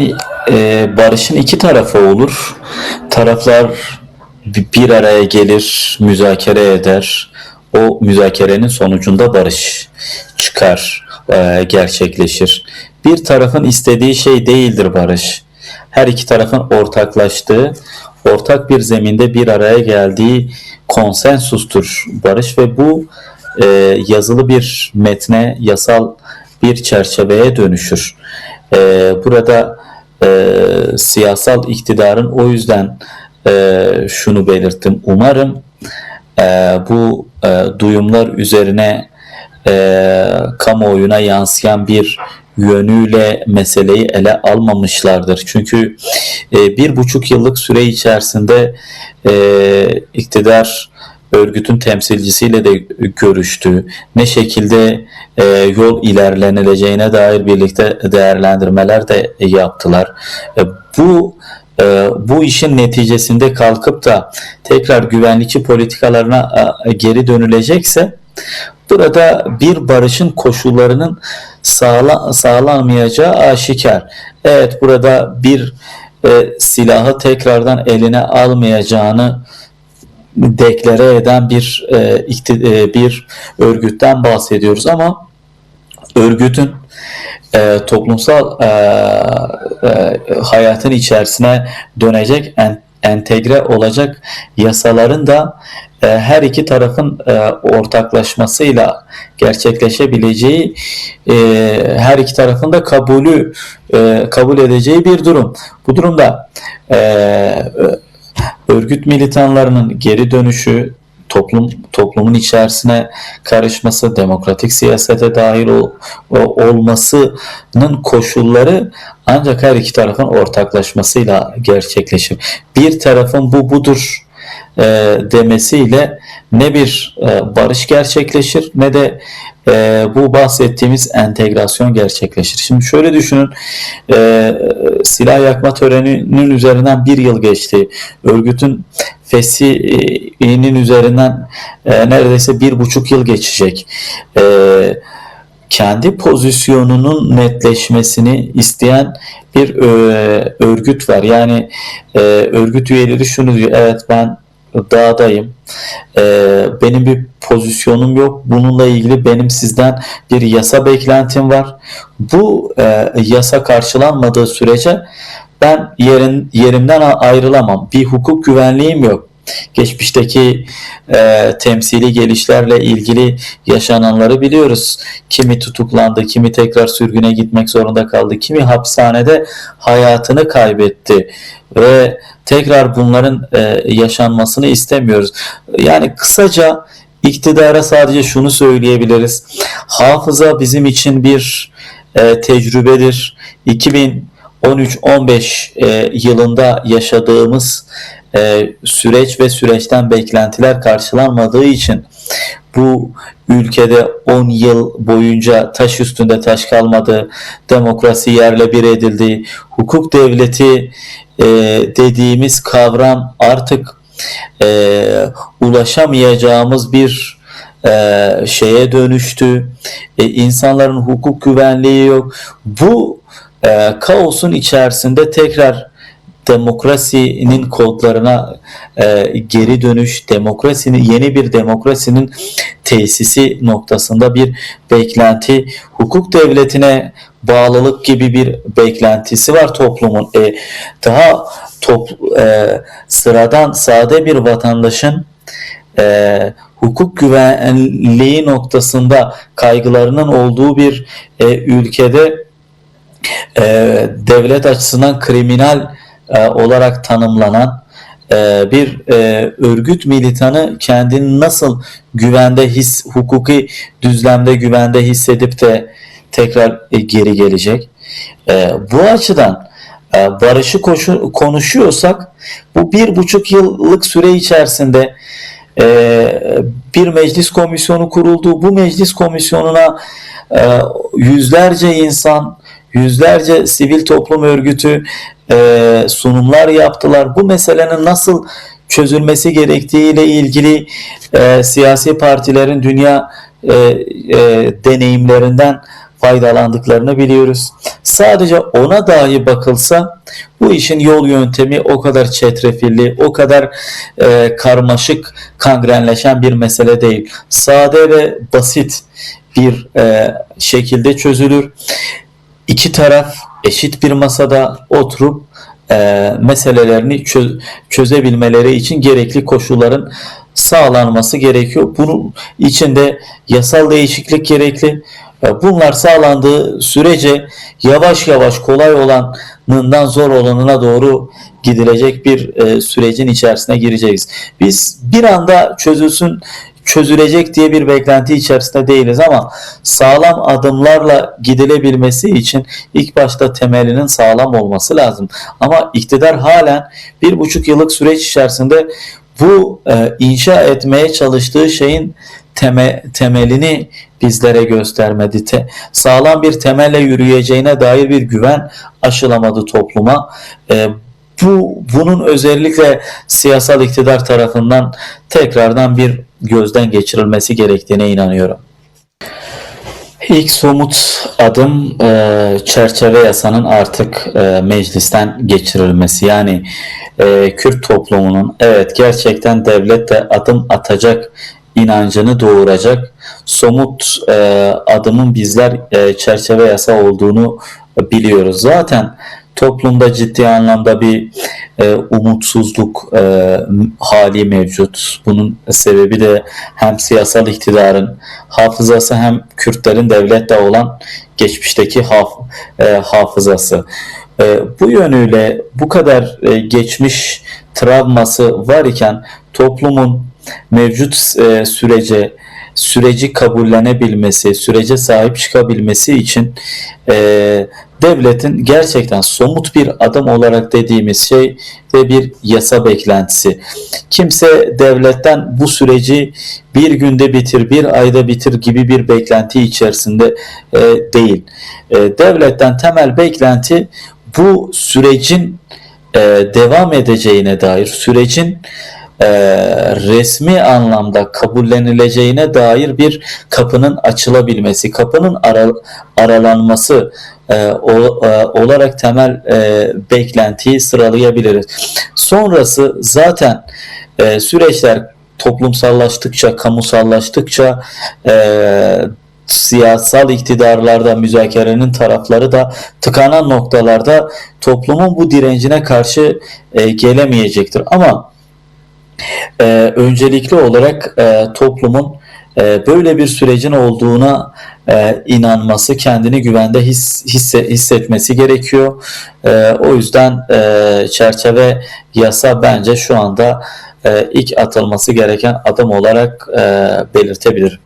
Yani barışın iki tarafı olur. Taraflar bir araya gelir, müzakere eder. O müzakerenin sonucunda barış çıkar, gerçekleşir. Bir tarafın istediği şey değildir barış. Her iki tarafın ortaklaştığı, ortak bir zeminde bir araya geldiği konsensustur barış ve bu yazılı bir metne, yasal bir çerçeveye dönüşür. Burada siyasal iktidarın o yüzden şunu belirttim. Umarım bu duyumlar üzerine kamuoyuna yansıyan bir yönüyle meseleyi ele almamışlardır. Çünkü 1,5 yıllık süre içerisinde iktidar örgütün temsilcisiyle de görüştü. Ne şekilde yol ilerlenileceğine dair birlikte değerlendirmeler de yaptılar. Bu bu işin neticesinde kalkıp da tekrar güvenlikçi politikalarına geri dönülecekse burada bir barışın koşullarının sağlanmayacağı aşikar. Evet, burada bir silahı tekrardan eline almayacağını deklare eden bir örgütten bahsediyoruz ama örgütün toplumsal hayatın içerisine dönecek, entegre olacak yasaların da her iki tarafın ortaklaşmasıyla gerçekleşebileceği, her iki tarafın da kabul edeceği bir durum. Bu durumda örgüt militanlarının geri dönüşü, toplumun içerisine karışması, demokratik siyasete dahil olmasının koşulları ancak her iki tarafın ortaklaşmasıyla gerçekleşir. Bir tarafın budur demesiyle ne bir barış gerçekleşir ne de bu bahsettiğimiz entegrasyon gerçekleşir. Şimdi şöyle düşünün, silah yakma töreninin üzerinden 1 yıl geçti. Örgütün fesihinin üzerinden neredeyse 1,5 yıl geçecek. Kendi pozisyonunun netleşmesini isteyen bir örgüt var. Yani örgüt üyeleri şunu diyor: evet, ben dağdayım, benim bir pozisyonum yok, bununla ilgili benim sizden bir yasa beklentim var. Bu yasa karşılanmadığı sürece ben yerimden ayrılamam, bir hukuk güvenliğim yok. Geçmişteki temsili gelişlerle ilgili yaşananları biliyoruz. Kimi tutuklandı, kimi tekrar sürgüne gitmek zorunda kaldı, kimi hapishanede hayatını kaybetti ve tekrar bunların yaşanmasını istemiyoruz. Yani kısaca iktidara sadece şunu söyleyebiliriz: hafıza bizim için bir tecrübedir. 2013-15 yılında yaşadığımız süreç ve süreçten beklentiler karşılanmadığı için bu ülkede 10 yıl boyunca taş üstünde taş kalmadı, demokrasi yerle bir edildi, hukuk devleti dediğimiz kavram artık ulaşamayacağımız bir şeye dönüştü. İnsanların hukuk güvenliği yok. Bu kaosun içerisinde tekrar demokrasinin kodlarına geri dönüş, yeni bir demokrasinin tesisi noktasında bir beklenti, hukuk devletine bağlılık gibi bir beklentisi var toplumun. Daha sıradan sade bir vatandaşın hukuk güvenliği noktasında kaygılarının olduğu bir ülkede devlet açısından kriminal olarak tanımlanan bir örgüt militanı kendini nasıl hukuki düzlemde güvende hissedip de tekrar geri gelecek? Bu açıdan barışı konuşuyorsak bu 1,5 yıllık süre içerisinde bir meclis komisyonu kuruldu. Bu meclis komisyonuna yüzlerce insan, yüzlerce sivil toplum örgütü sunumlar yaptılar. Bu meselenin nasıl çözülmesi gerektiğiyle ilgili siyasi partilerin dünya deneyimlerinden faydalandıklarını biliyoruz. Sadece ona dahi bakılsa bu işin yol yöntemi o kadar çetrefilli, o kadar karmaşık, kangrenleşen bir mesele değil. Sade ve basit bir şekilde çözülür. İki taraf eşit bir masada oturup meselelerini çözebilmeleri için gerekli koşulların sağlanması gerekiyor. Bunun için de yasal değişiklik gerekli. Bunlar sağlandığı sürece yavaş yavaş kolay olanından zor olanına doğru gidilecek bir sürecin içerisine gireceğiz. Biz bir anda çözülecek diye bir beklenti içerisinde değiliz ama sağlam adımlarla gidilebilmesi için ilk başta temelinin sağlam olması lazım. Ama iktidar halen 1,5 yıllık süreç içerisinde bu inşa etmeye çalıştığı şeyin temelini bizlere göstermedi. Sağlam bir temelle yürüyeceğine dair bir güven aşılamadı topluma. Bunun özellikle siyasal iktidar tarafından tekrardan bir gözden geçirilmesi gerektiğine inanıyorum. İlk somut adım çerçeve yasanın artık meclisten geçirilmesi. Yani Kürt toplumunun evet gerçekten devlette adım atacak inancını doğuracak somut adımın bizler çerçeve yasa olduğunu biliyoruz. Zaten toplumda ciddi anlamda bir umutsuzluk hali mevcut. Bunun sebebi de hem siyasal iktidarın hafızası hem Kürtlerin devlette olan geçmişteki hafızası. Bu yönüyle bu kadar geçmiş travması var iken toplumun mevcut süreci kabullenebilmesi, sürece sahip çıkabilmesi için devletin gerçekten somut bir adım olarak dediğimiz şey de bir yasa beklentisi. Kimse devletten bu süreci bir günde bitir, bir ayda bitir gibi bir beklenti içerisinde değil. Devletten temel beklenti bu sürecin devam edeceğine dair, sürecin resmi anlamda kabullenileceğine dair bir kapının açılabilmesi, kapının aralanması olarak temel beklentiyi sıralayabiliriz. Sonrası zaten süreçler toplumsallaştıkça, kamusallaştıkça siyasal iktidarlarda müzakerenin tarafları da tıkanan noktalarda toplumun bu direncine karşı gelemeyecektir. Ama öncelikli olarak toplumun böyle bir sürecin olduğuna inanması, kendini güvende hissetmesi gerekiyor. O yüzden çerçeve yasa bence şu anda ilk atılması gereken adım olarak belirtebilirim.